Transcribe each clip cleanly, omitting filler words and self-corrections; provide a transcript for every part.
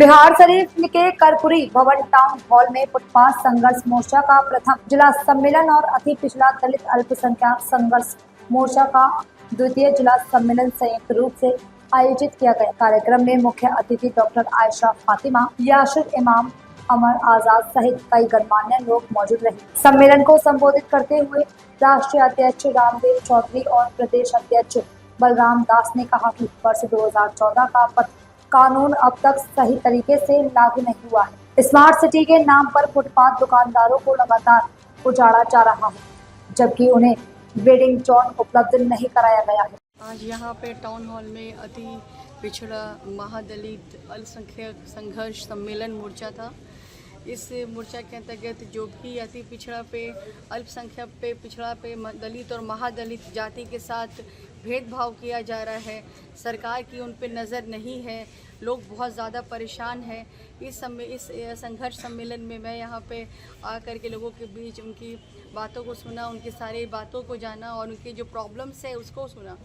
बिहारशरीफ के कर्पूरी भवन town hall में फुटपाथ संघर्ष मोर्चा का प्रथम जिला सम्मेलन और अति पिछड़ा दलित अल्पसंख्यक संघर्ष मोर्चा का द्वितीय जिला सम्मेलन संयुक्त रूप से आयोजित किया गया। कार्यक्रम में मुख्य अतिथि डॉक्टर आयशा फातिमा, यासिर इमाम, अमर आजाद सहित कई गणमान्य लोग मौजूद रहे। सम्मेलन को संबोधित करते हुए राष्ट्रीय अध्यक्ष रामदेव चौधरी और प्रदेश अध्यक्ष बलराम दास ने कहा कि वर्ष 2014 का कानून अब तक सही तरीके से लागू नहीं हुआ है। स्मार्ट सिटी के नाम पर फुटपाथ दुकानदारों को लगातार उजाड़ा जा रहा है, जबकि उन्हें वेडिंग जोन उपलब्ध नहीं कराया गया है। आज यहाँ पे टाउन हॉल में अति पिछड़ा महादलित अल्पसंख्यक संघर्ष सम्मेलन मोर्चा था। इस मोर्चा के अंतर्गत जो भी अति पिछड़ा पे, अल्पसंख्यक पे, पिछड़ा पे, दलित और महादलित जाति के साथ भेदभाव किया जा रहा है, सरकार की उन पे नज़र नहीं है, लोग बहुत ज़्यादा परेशान हैं। इस संघर्ष सम्मेलन में मैं यहाँ पे आकर के लोगों के बीच उनकी बातों को सुना, उनकी सारी बातों को जाना और उनकी जो प्रॉब्लम्स है उसको सुना।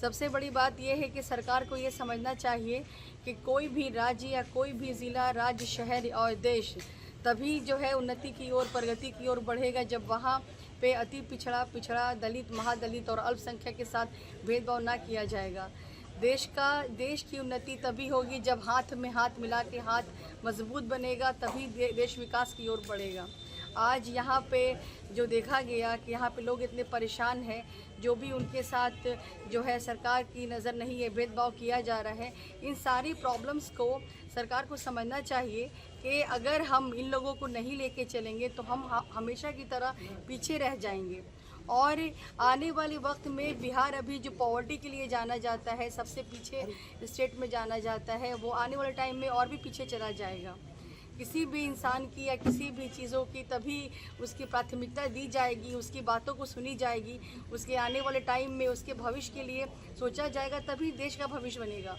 सबसे बड़ी बात यह है कि सरकार को ये समझना चाहिए कि कोई भी राज्य या कोई भी ज़िला, राज्य, शहर और देश तभी जो है उन्नति की ओर, प्रगति की ओर बढ़ेगा जब वहाँ पे अति पिछड़ा दलित, महादलित और अल्पसंख्यक के साथ भेदभाव ना किया जाएगा। देश की उन्नति तभी होगी जब हाथ में हाथ मिला के हाथ मजबूत बनेगा, तभी देश विकास की ओर बढ़ेगा। आज यहाँ पे जो देखा गया कि यहाँ पे लोग इतने परेशान हैं, जो भी उनके साथ जो है सरकार की नज़र नहीं है, भेदभाव किया जा रहा है। इन सारी प्रॉब्लम्स को सरकार को समझना चाहिए कि अगर हम इन लोगों को नहीं लेके चलेंगे तो हम हमेशा की तरह पीछे रह जाएंगे। और आने वाले वक्त में बिहार अभी जो पॉवर्टी के लिए जाना जाता है, सबसे पीछे स्टेट में जाना जाता है, वो आने वाले टाइम में और भी पीछे चला जाएगा। किसी भी इंसान की या किसी भी चीज़ों की तभी उसकी प्राथमिकता दी जाएगी, उसकी बातों को सुनी जाएगी, उसके आने वाले टाइम में उसके भविष्य के लिए सोचा जाएगा, तभी देश का भविष्य बनेगा।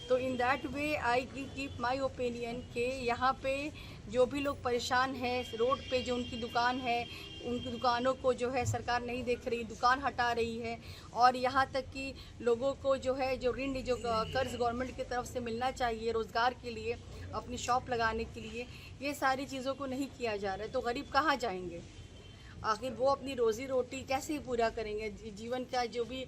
तो in that way I keep my opinion के यहाँ पे जो भी लोग परेशान हैं, रोड पे जो उनकी दुकान है, उनकी दुकानों को जो है सरकार नहीं देख रही, दुकान हटा रही है। और यहाँ तक कि लोगों को जो है जो ऋण, जो कर्ज गवर्नमेंट की तरफ से मिलना चाहिए रोज़गार के लिए, अपनी शॉप लगाने के लिए, ये सारी चीज़ों को नहीं किया जा रहा है। तो गरीब कहाँ जाएंगे? आखिर वो अपनी रोज़ी रोटी कैसे पूरा करेंगे? जीवन का जो भी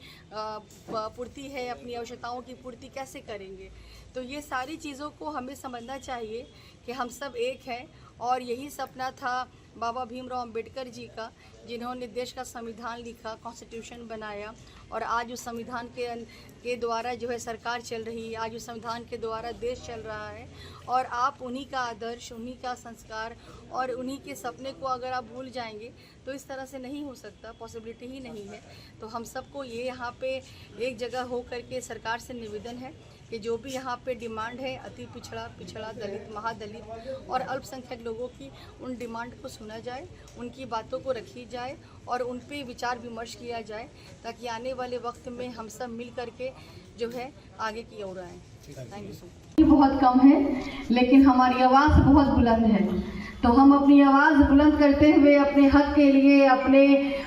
पूर्ति है, अपनी आवश्यकताओं की पूर्ति कैसे करेंगे? तो ये सारी चीज़ों को हमें समझना चाहिए कि हम सब एक हैं। और यही सपना था बाबा भीमराव अंबेडकर जी का, जिन्होंने देश का संविधान लिखा, कॉन्स्टिट्यूशन बनाया, और आज उस संविधान के द्वारा जो है सरकार चल रही है, आज उस संविधान के द्वारा देश चल रहा है। और आप उन्हीं का आदर्श, उन्हीं का संस्कार और उन्हीं के सपने को अगर आप भूल जाएंगे तो इस तरह से नहीं हो सकता, पॉसिबिलिटी ही नहीं है। तो हम सबको ये यहाँ पे एक जगह हो करके सरकार से निवेदन है कि जो भी यहाँ पे डिमांड है अति पिछड़ा दलित, महादलित और अल्पसंख्यक लोगों की, उन डिमांड को सुना जाए, उनकी बातों को रखी जाए और उन पे विचार विमर्श किया जाए, ताकि आने वाले वक्त में हम सब मिल करके जो है आगे की ओर आएँ। Thank you so much. बहुत कम है लेकिन हमारी आवाज़ बहुत बुलंद है, तो हम अपनी आवाज़ बुलंद करते हुए अपने हक के लिए अपने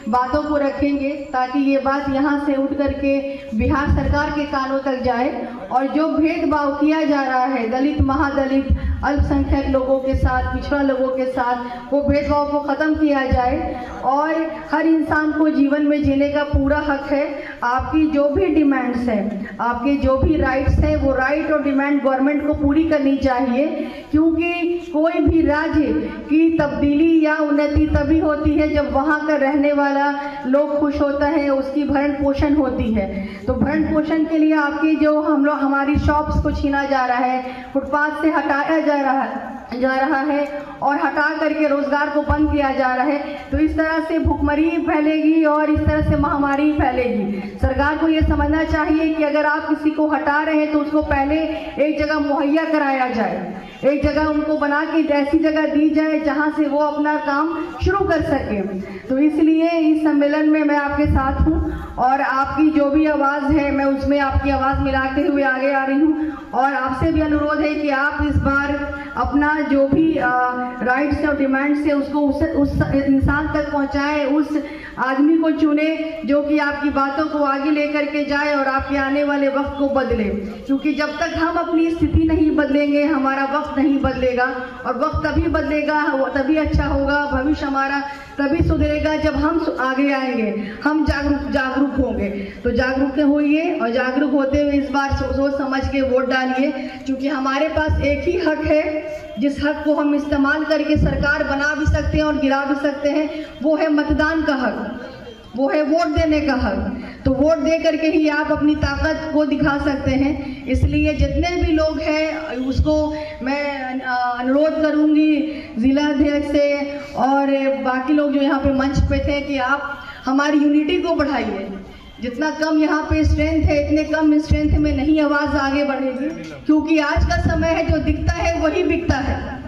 बातों को रखेंगे, ताकि ये बात यहाँ से उठ करके बिहार सरकार के कानों तक जाए। और जो भेदभाव किया जा रहा है दलित, महादलित, अल्पसंख्यक लोगों के साथ, पिछड़ा लोगों के साथ, वो भेदभाव को ख़त्म किया जाए। और हर इंसान को जीवन में जीने का पूरा हक है। आपकी जो भी डिमांड्स हैं, आपके जो भी राइट्स हैं, वो राइट और डिमांड गवर्नमेंट को पूरी करनी चाहिए, क्योंकि कोई भी राज्य की तब्दीली या उन्नति तभी होती है जब वहाँ का रहने वाला लोग खुश होता है, उसकी भरण पोषण होती है। तो भरण पोषण के लिए आपकी जो हमारी शॉप्स को छीना जा रहा है, फुटपाथ से हटाया जा रहा है और हटा करके रोजगार को बंद किया जा रहा है, तो इस तरह से भुखमरी फैलेगी और इस तरह से महामारी फैलेगी। सरकार को ये समझना चाहिए कि अगर आप किसी को हटा रहे हैं तो उसको पहले एक जगह मुहैया कराया जाए, एक जगह उनको बना के ऐसी जगह दी जाए जहां से वो अपना काम शुरू कर सके। तो इसलिए इस सम्मेलन में मैं आपके साथ हूँ और आपकी जो भी आवाज़ है मैं उसमें आपकी आवाज़ मिलाते हुए आगे आ रही हूँ। और आपसे भी अनुरोध है कि आप इस बार अपना जो भी राइट्स और डिमांड्स है उसको उस इंसान तक पहुँचाएँ, उस आदमी को चुने जो कि आपकी बातों को आगे लेकर के जाए और आपके आने वाले वक्त को बदले। क्योंकि जब तक हम अपनी स्थिति नहीं बदलेंगे हमारा वक्त नहीं बदलेगा, और वक्त तभी बदलेगा, तभी अच्छा होगा, भविष्य हमारा तभी सुधरेगा जब हम आगे आएंगे, हम जागरूक होंगे। तो जागरूक होइए और जागरूक होते हुए इस बार सोच समझ के वोट डालिए, क्योंकि हमारे पास एक ही हक है जिस हक को हम इस्तेमाल करके सरकार बना भी सकते हैं और गिरा भी सकते हैं, वो है मतदान का हक, वो है वोट देने का हक। तो वोट दे करके ही आप अपनी ताकत को दिखा सकते हैं। इसलिए जितने भी लोग हैं उसको मैं अनुरोध करूंगी ज़िला अध्यक्ष से और बाकी लोग जो यहाँ पे मंच पे थे कि आप हमारी यूनिटी को बढ़ाइए। जितना कम यहाँ पे स्ट्रेंथ है, इतने कम स्ट्रेंथ में नहीं आवाज़ आगे बढ़ेगी, क्योंकि आज का समय है जो दिखता है वही बिकता है।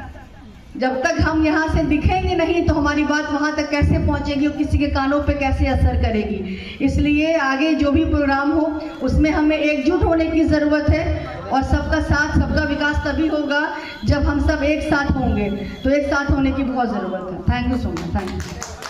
जब तक हम यहाँ से दिखेंगे नहीं तो हमारी बात वहाँ तक कैसे पहुँचेगी और किसी के कानों पे कैसे असर करेगी। इसलिए आगे जो भी प्रोग्राम हो उसमें हमें एकजुट होने की ज़रूरत है, और सबका साथ सबका विकास तभी होगा जब हम सब एक साथ होंगे। तो एक साथ होने की बहुत ज़रूरत है। Thank you so much. Thank you.